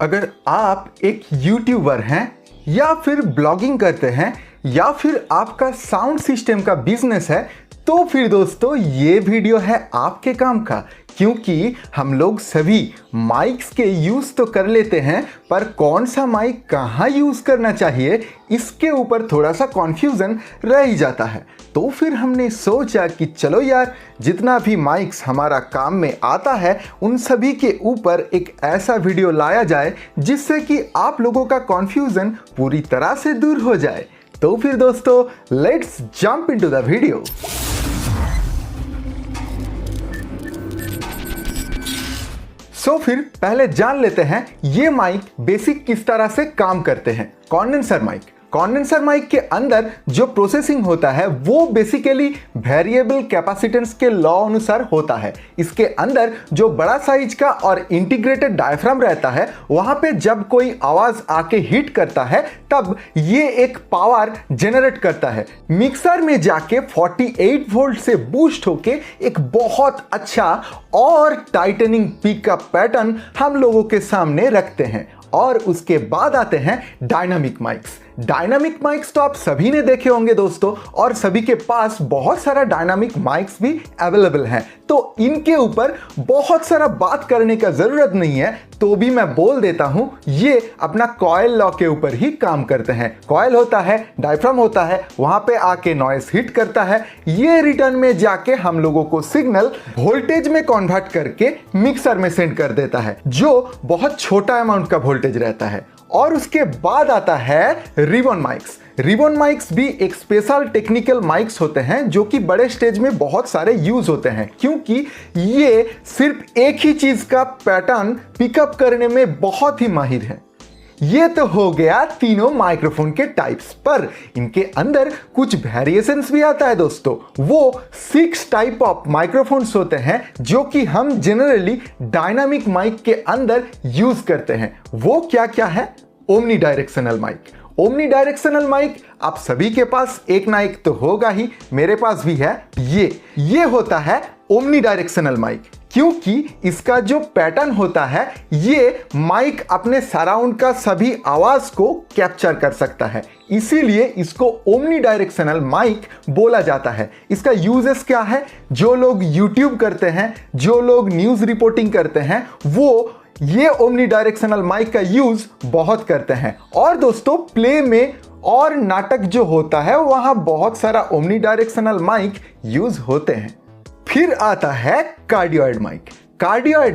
अगर आप एक यूट्यूबर हैं या फिर ब्लॉगिंग करते हैं या फिर आपका साउंड सिस्टम का बिजनेस है तो फिर दोस्तों ये वीडियो है आपके काम का, क्योंकि हम लोग सभी माइक्स के यूज़ तो कर लेते हैं पर कौन सा माइक कहाँ यूज़ करना चाहिए इसके ऊपर थोड़ा सा कॉन्फ्यूज़न रह ही जाता है। तो फिर हमने सोचा कि चलो यार, जितना भी माइक्स हमारा काम में आता है उन सभी के ऊपर एक ऐसा वीडियो लाया जाए जिससे कि आप लोगों का कॉन्फ्यूज़न पूरी तरह से दूर हो जाए। तो फिर दोस्तों let's jump into the video. फिर पहले जान लेते हैं ये माइक बेसिक किस तरह से काम करते हैं। कंडेंसर माइक के अंदर जो प्रोसेसिंग होता है वो बेसिकली वेरिएबल कैपेसिटेंस के लॉ अनुसार होता है। इसके अंदर जो बड़ा साइज का और इंटीग्रेटेड डायफ्राम रहता है, वहां पे जब कोई आवाज आके हिट करता है तब ये एक पावर जनरेट करता है, मिक्सर में जाके 48 वोल्ट से बूस्ट होके एक बहुत अच्छा और टाइटनिंग पिकअप पैटर्न हम लोगों के सामने रखते हैं। और उसके बाद आते हैं डायनामिक माइक्स तो आप सभी ने देखे होंगे दोस्तों, और सभी के पास बहुत सारा डायनामिक माइक्स भी अवेलेबल हैं, तो इनके ऊपर बहुत सारा बात करने का जरूरत नहीं है। तो भी मैं बोल देता हूं, ये अपना कॉइल लॉ के ऊपर ही काम करते हैं। कॉइल होता है, डायफ्राम होता है, वहां पे आके नॉइस हिट करता है, ये रिटर्न में जाके हम लोगों को सिग्नल वोल्टेज में कन्वर्ट करके मिक्सर में सेंड कर देता है, जो बहुत छोटा अमाउंट का वोल्टेज रहता है। और उसके बाद आता है रिबन माइक्स भी एक स्पेशल टेक्निकल माइक्स होते हैं जो कि बड़े स्टेज में बहुत सारे यूज होते हैं, क्योंकि ये सिर्फ एक ही चीज का पैटर्न पिकअप करने में बहुत ही माहिर है। ये तो हो गया तीनों माइक्रोफोन के टाइप्स, पर इनके अंदर कुछ वेरिएशंस भी आता है दोस्तों। वो 6 टाइप ऑफ माइक्रोफोन्स होते हैं जो कि हम जनरली डायनामिक माइक के अंदर यूज करते हैं। वो क्या क्या है? ओमनी डायरेक्शनल माइक आप सभी के पास एक ना एक तो होगा ही, मेरे पास भी है। ये होता है ओमनी डायरेक्शनल माइक, क्योंकि इसका जो पैटर्न होता है ये माइक अपने सराउंड का सभी आवाज को कैप्चर कर सकता है, इसीलिए इसको ओमनी डायरेक्शनल माइक बोला जाता है। इसका यूजेस क्या है? जो लोग यूट्यूब करते हैं, जो लोग न्यूज रिपोर्टिंग करते हैं, वो ये ओमनी डायरेक्शनल माइक का यूज बहुत करते हैं। और दोस्तों प्ले में और नाटक जो होता है वहां बहुत सारा ओमनी डायरेक्शनल माइक यूज होते हैं। फिर आता है कार्डियोइड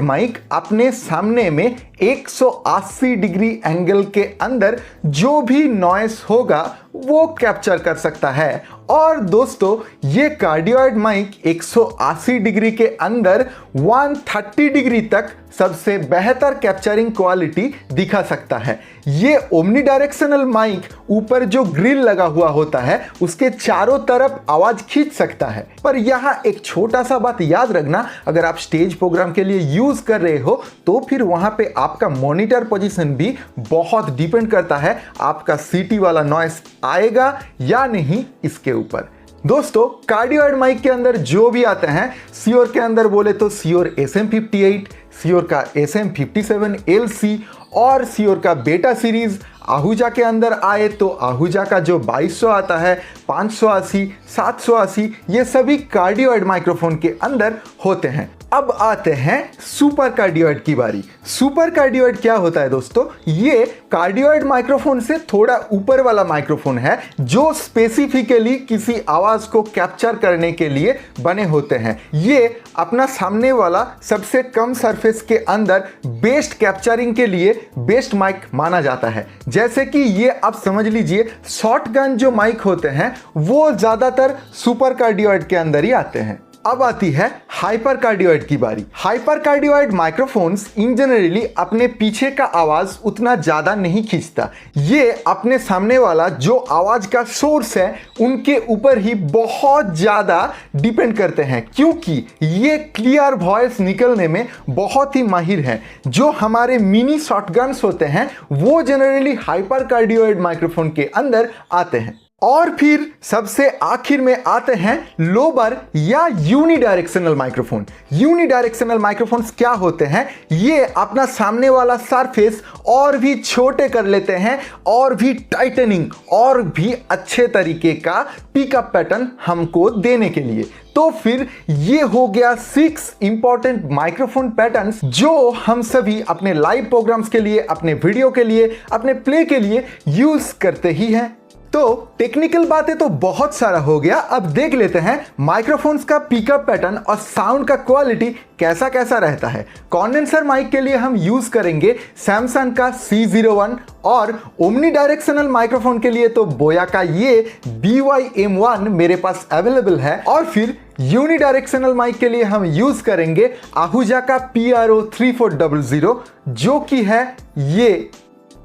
माइक अपने सामने में 180 डिग्री एंगल के अंदर जो भी नॉइस होगा वो कैप्चर कर सकता है। और दोस्तों ये कार्डियोइड माइक 180 डिग्री के अंदर 130 डिग्री तक सबसे बेहतर कैप्चरिंग क्वालिटी दिखा सकता है। ये ओमनी डायरेक्शनल माइक ऊपर जो ग्रिल लगा हुआ होता है उसके चारों तरफ आवाज खींच सकता है। पर यहाँ एक छोटा सा बात याद रखना, अगर आप स्टेज प्रोग्राम के लिए यूज कर रहे हो तो फिर वहां पे आपका मॉनिटर पोजीशन भी बहुत डिपेंड करता है आपका सीटी वाला नॉइस आएगा या नहीं इसके ऊपर। दोस्तों कार्डियोइड माइक के अंदर जो भी आते हैं, सियोर के अंदर बोले तो सियोर SM58, सियोर का SM57 LC और सियोर का बेटा सीरीज। आहूजा के अंदर आए तो आहूजा का जो 2200 आता है, 580, 780, ये सभी कार्डियोइड माइक्रोफोन के अंदर होते हैं। अब आते हैं सुपर कार्डियोइड की बारी। सुपर कार्डियोइड क्या होता है दोस्तों? ये कार्डियोइड माइक्रोफोन से थोड़ा ऊपर वाला माइक्रोफोन है जो स्पेसिफिकली किसी आवाज को कैप्चर करने के लिए बने होते हैं। ये अपना सामने वाला सबसे कम सरफेस के अंदर बेस्ट कैप्चरिंग के लिए बेस्ट माइक माना जाता है। जैसे कि ये आप समझ लीजिए शॉटगन जो माइक होते हैं वो ज्यादातर सुपर कार्डियोइड के अंदर ही आते हैं। अब आती है हाइपर कार्डियोइड की बारी। हाइपर कार्डियोइड माइक्रोफोन्स इन जनरली अपने पीछे का आवाज उतना ज्यादा नहीं खींचता। ये अपने सामने वाला जो आवाज का सोर्स है उनके ऊपर ही बहुत ज्यादा डिपेंड करते हैं, क्योंकि ये क्लियर वॉइस निकलने में बहुत ही माहिर है। जो हमारे मिनी शॉटगन्स होते हैं वो जनरली हाइपर कार्डियोइड माइक्रोफोन के अंदर आते हैं। और फिर सबसे आखिर में आते हैं लोबर या यूनिडायरेक्शनल माइक्रोफोन। यूनिडायरेक्शनल माइक्रोफोन्स क्या होते हैं? ये अपना सामने वाला सरफेस और भी छोटे कर लेते हैं और भी टाइटनिंग और भी अच्छे तरीके का पिकअप पैटर्न हमको देने के लिए। तो फिर ये हो गया 6 इंपॉर्टेंट माइक्रोफोन पैटर्न्स जो हम सभी अपने लाइव प्रोग्राम्स के लिए, अपने वीडियो के लिए, अपने प्ले के लिए यूज करते ही हैं। तो टेक्निकल बातें तो बहुत सारा हो गया, अब देख लेते हैं माइक्रोफोन्स का पिकअप पैटर्न और साउंड का क्वालिटी कैसा कैसा रहता है। कंडेंसर माइक के लिए हम यूज करेंगे सैमसंग का C01 और ओमनी डायरेक्शनल माइक्रोफोन के लिए तो बोया का ये BY-M1 मेरे पास अवेलेबल है। और फिर यूनिडायरेक्शनल माइक के लिए हम यूज करेंगे आहूजा का PRO3400 जो कि है ये।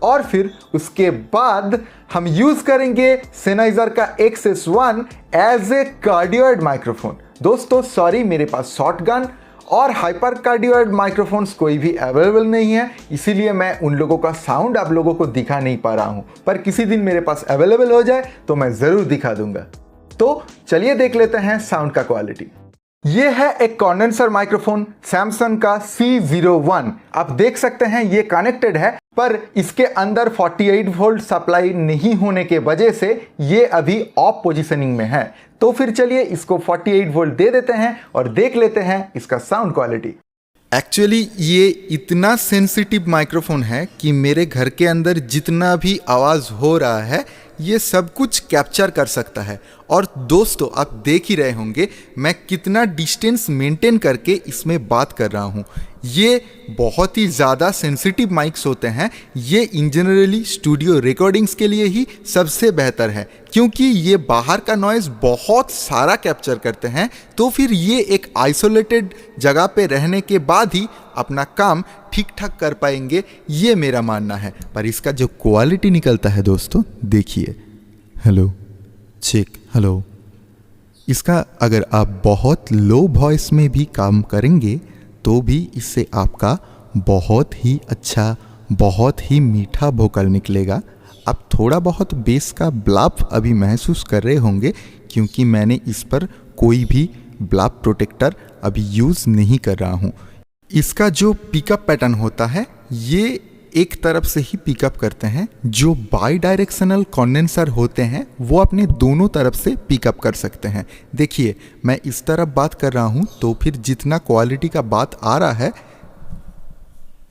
और फिर उसके बाद हम यूज करेंगे सेनाइजर का XS1 as a cardioid microphone. दोस्तों सॉरी, मेरे पास शॉटगन और हाइपर कार्डियोइड माइक्रोफोन्स कोई भी अवेलेबल नहीं है, इसीलिए मैं उन लोगों का साउंड आप लोगों को दिखा नहीं पा रहा हूं, पर किसी दिन मेरे पास अवेलेबल हो जाए तो मैं जरूर दिखा दूंगा। तो चलिए देख लेते हैं साउंड का क्वालिटी। ये है एक कंडेंसर माइक्रोफोन सैमसंग का C01। आप देख सकते हैं ये कनेक्टेड है, पर इसके अंदर 48 वोल्ट सप्लाई नहीं होने के वजह से ये अभी ऑफ पोजीशनिंग में है। तो फिर चलिए इसको 48 वोल्ट दे देते हैं और देख लेते हैं इसका साउंड क्वालिटी। एक्चुअली ये इतना सेंसिटिव माइक्रोफोन है कि मेरे घर के अंदर जितना भी आवाज़ हो रहा है ये सब कुछ कैप्चर कर सकता है। और दोस्तों आप देख ही रहे होंगे मैं कितना डिस्टेंस मेंटेन करके इसमें बात कर रहा हूँ। ये बहुत ही ज़्यादा सेंसिटिव माइक्स होते हैं। ये इन जनरली स्टूडियो रिकॉर्डिंग्स के लिए ही सबसे बेहतर है क्योंकि ये बाहर का नॉइज़ बहुत सारा कैप्चर करते हैं। तो फिर ये एक आइसोलेटेड जगह पे रहने के बाद ही अपना काम ठीक ठाक कर पाएंगे, ये मेरा मानना है। पर इसका जो क्वालिटी निकलता है दोस्तों देखिए, हेलो चेक, हेलो। इसका अगर आप बहुत लो वॉइस में भी काम करेंगे तो भी इससे आपका बहुत ही अच्छा, बहुत ही मीठा वोकल निकलेगा। आप थोड़ा बहुत बेस का ब्लाप अभी महसूस कर रहे होंगे क्योंकि मैंने इस पर कोई भी ब्लाप प्रोटेक्टर अभी यूज़ नहीं कर रहा हूँ। इसका जो पिकअप पैटर्न होता है ये एक तरफ से ही पिकअप करते हैं। जो बाई डायरेक्शनल कंडेंसर होते हैं वो अपने दोनों तरफ से पिकअप कर सकते हैं। देखिए मैं इस तरफ बात कर रहा हूँ तो फिर जितना क्वालिटी का बात आ रहा है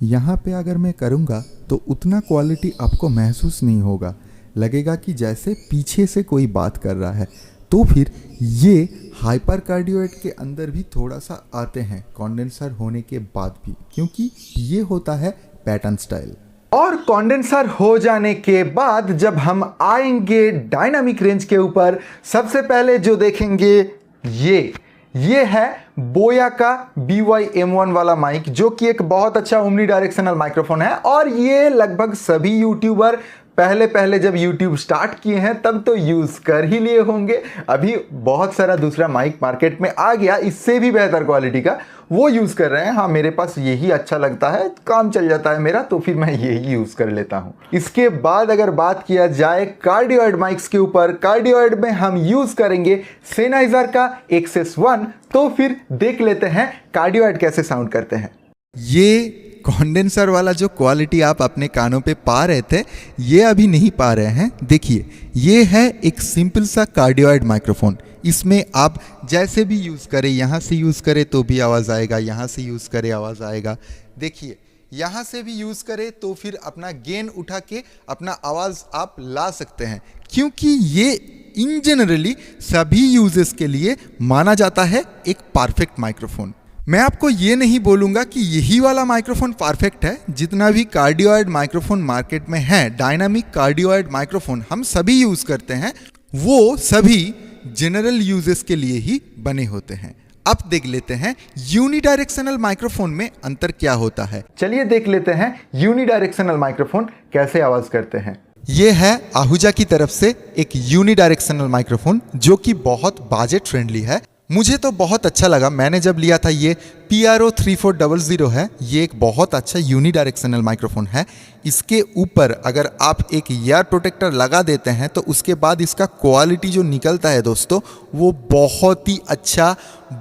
यहाँ पे अगर मैं करूँगा तो उतना क्वालिटी आपको महसूस नहीं होगा, लगेगा कि जैसे पीछे से कोई बात कर रहा है। तो फिर ये हाइपर कार्डियोइड के अंदर भी थोड़ा सा आते हैं कंडेंसर होने के बाद भी, क्योंकि ये होता है पैटर्न स्टाइल। और कंडेंसर हो जाने के बाद जब हम आएंगे डायनामिक रेंज के ऊपर, सबसे पहले जो देखेंगे ये है बोया का BY-M1 वाला माइक जो कि एक बहुत अच्छा ओमनी डायरेक्शनल माइक्रोफोन है। और ये लगभग सभी यूट्यूबर पहले जब YouTube स्टार्ट किए हैं तब तो यूज़ कर ही लिए होंगे। अभी बहुत सारा दूसरा माइक मार्केट में आ गया इससे भी बेहतर क्वालिटी का, वो यूज़ कर रहे हैं। हाँ, मेरे पास यही अच्छा लगता है, काम चल जाता है मेरा, तो फिर मैं यही यूज़ कर लेता हूँ। इसके बाद अगर बात किया जाए कार्डियोइड माइक्स के ऊपर, कार्डियोइड में हम यूज़ करेंगे सेनाइजर का XS1। तो फिर देख लेते हैं कार्डियोइड कैसे साउंड करते हैं। ये कंडेंसर वाला जो क्वालिटी आप अपने कानों पे पा रहे थे ये अभी नहीं पा रहे हैं। देखिए ये है एक सिंपल सा कार्डियोइड माइक्रोफोन। इसमें आप जैसे भी यूज़ करें, यहाँ से यूज़ करें तो भी आवाज़ आएगा, यहाँ से यूज़ करें आवाज़ आएगा। देखिए यहाँ से भी यूज़ करें तो फिर अपना गेन उठा के अपना आवाज़ आप ला सकते हैं, क्योंकि ये इन जनरली सभी यूजेस के लिए माना जाता है एक परफेक्ट माइक्रोफोन। मैं आपको ये नहीं बोलूँगा कि यही वाला माइक्रोफोन परफेक्ट है। जितना भी कार्डियोइड माइक्रोफोन मार्केट में है, डायनामिक कार्डियोइड माइक्रोफोन हम सभी यूज़ करते हैं, वो सभी जनरल यूजेस के लिए ही बने होते हैं। अब देख लेते हैं यूनिडायरेक्शनल माइक्रोफोन में अंतर क्या होता है। चलिए देख लेते हैं यूनिडायरेक्शनल माइक्रोफोन कैसे आवाज़ करते हैं। ये है आहूजा की तरफ से एक यूनिडायरेक्शनल माइक्रोफोन जो कि बहुत बजट फ्रेंडली है मुझे तो बहुत अच्छा लगा। मैंने जब लिया था ये PRO3400 है। ये एक बहुत अच्छा यूनिडायरेक्शनल माइक्रोफोन है। इसके ऊपर अगर आप एक ईयर प्रोटेक्टर लगा देते हैं तो उसके बाद इसका क्वालिटी जो निकलता है दोस्तों, वो बहुत ही अच्छा,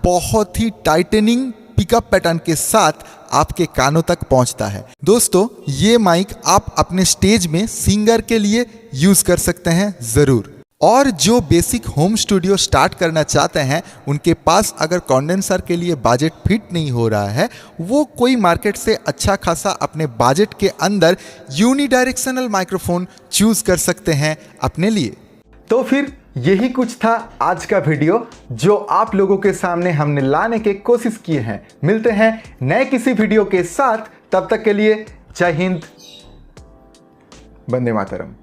बहुत ही टाइटनिंग पिकअप पैटर्न के साथ आपके कानों तक पहुंचता है। दोस्तों, ये माइक आप अपने स्टेज में सिंगर के लिए यूज कर सकते हैं ज़रूर। और जो बेसिक होम स्टूडियो स्टार्ट करना चाहते हैं, उनके पास अगर कंडेंसर के लिए बजट फिट नहीं हो रहा है, वो कोई मार्केट से अच्छा खासा अपने बजट के अंदर यूनिडायरेक्शनल माइक्रोफोन चूज कर सकते हैं अपने लिए। तो फिर यही कुछ था आज का वीडियो जो आप लोगों के सामने हमने लाने की कोशिश की है। मिलते हैं नए किसी वीडियो के साथ, तब तक के लिए जय हिंद, वंदे मातरम।